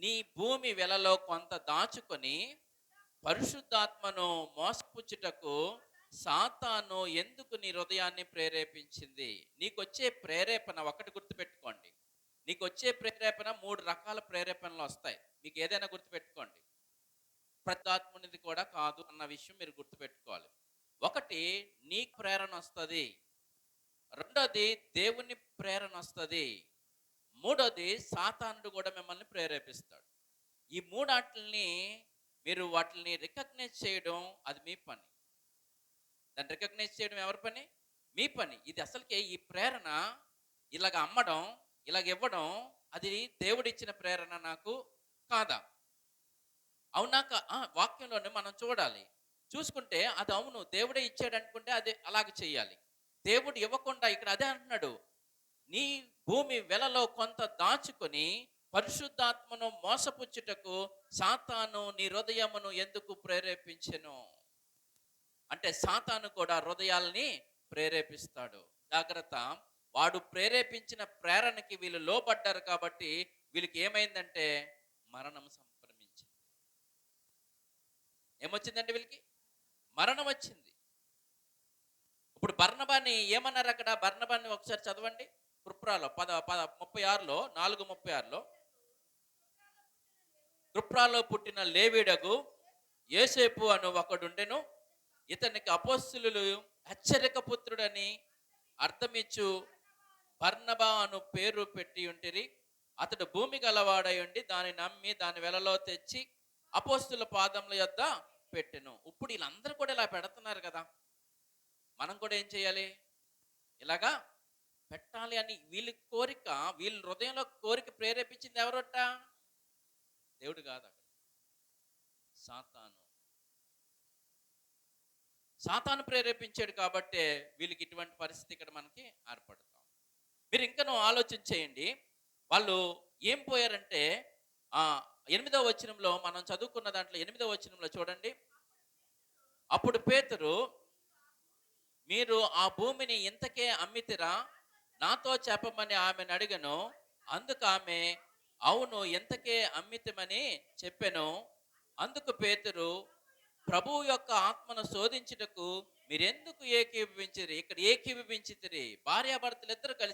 నీ భూమి వెలలో కొంత దాచుకొని పరిశుద్ధాత్మను మోసపుచ్చుటకు సాతాను ఎందుకు నీ హృదయాన్ని ప్రేరేపించింది? నీకొచ్చే ప్రేరేపణ ఒకటి గుర్తుపెట్టుకోండి. నీకొచ్చే ప్రేరేపణ 3 రకాల ప్రేరేపణలు వస్తాయి. మీకు ఏదైనా గుర్తుపెట్టుకోండి. పరిశుద్ధాత్మునిది కూడా కాదు అన్న విషయం మీరు గుర్తుపెట్టుకోవాలి. ఒకటి నీ ప్రేరణ వస్తది. రెండోది దేవుని ప్రేరణ వస్తది. మూడోది సాతానుడు కూడా మిమ్మల్ని ప్రేరేపిస్తాడు. ఈ మూడాటిల్ని మీరు వాటిని రికగ్నైజ్ చేయడం అది మీ పని. దాన్ని రికగ్నైజ్ చేయడం ఎవరి పని? మీ పని. ఇది అసలుకే ఈ ప్రేరణ ఇలాగ అమ్మడం, ఇలాగ ఇవ్వడం అది దేవుడిచ్చిన ప్రేరణ నాకు కాదా? అవునా? వాక్యంలోనే మనం చూడాలి. చూసుకుంటే అది అవును దేవుడే ఇచ్చాడు అనుకుంటే అది అలాగే చేయాలి. దేవుడు ఇవ్వకుండా ఇక్కడ అదే అంటున్నాడు. నీ భూమి వెలలో కొంత దాచుకొని పరిశుద్ధాత్మను మోసపుచ్చుటకు సాతాను నీ హృదయమును ఎందుకు ప్రేరేపించెను? అంటే సాతాను కూడా హృదయాల్ని ప్రేరేపిస్తాడు. జాగ్రత్త. వాడు ప్రేరేపించిన ప్రేరణకి వీళ్ళు లోబడ్డారు కాబట్టి వీళ్ళకి ఏమైందంటే మరణం సంక్రమించింది. ఏమొచ్చిందంటే వీళ్ళకి మరణం వచ్చింది. ఇప్పుడు బర్నబాని ఏమన్నారు అక్కడ? బర్నబాని ఒకసారి చదవండి. కృప్రాలో 36లో 4:36లో కృప్రాలో పుట్టిన లేవీడగు యోసేపు అను ఒకడుండెను. ఇతనికి అపోస్తలులు హెచ్చరిక పుత్రుడని అర్థమిచ్చు బర్నబా అను పేరు పెట్టి ఉంటిరి. అతడు భూమి గలవాడై ఉండి దాన్ని నమ్మి దాని వెలలో తెచ్చి అపోస్తుల పాదముల యొద్ద పెట్టెను. ఇప్పుడు వీళ్ళందరూ కూడా ఇలా పెడుతున్నారు కదా, మనం కూడా ఏం చేయాలి? ఇలాగా పెట్టాలి అని వీళ్ళ కోరిక, వీళ్ళ హృదయంలో కోరిక ప్రేరేపించింది ఎవరొట్ట? దేవుడు కాదు, అక్కడ సాతాను. సాతాను ప్రేరేపించాడు కాబట్టే వీళ్ళకి ఇటువంటి పరిస్థితి ఇక్కడ మనకి ఏర్పడతాం. మీరు ఇంకనూ ఆలోచన చేయండి. వాళ్ళు ఏం పోయారంటే 8వ వచనంలో మనం చదువుకున్న దాంట్లో 8వ వచనంలో చూడండి. అప్పుడు పేతురు, మీరు ఆ భూమిని ఇంతకే అమ్మితిరా? నాతో చెప్పమని ఆమెను అడిగను. అందుకు ఆమె, అవును ఇంతకే అమ్మితమని చెప్పెను. అందుకు పేతురు, ప్రభువు యొక్క ఆత్మను శోధించుటకు మీరెందుకు ఏకీభవించిరి? ఇక్కడ ఏకీభవించితిరి భార్యాభర్తలు ఇద్దరు కలిసి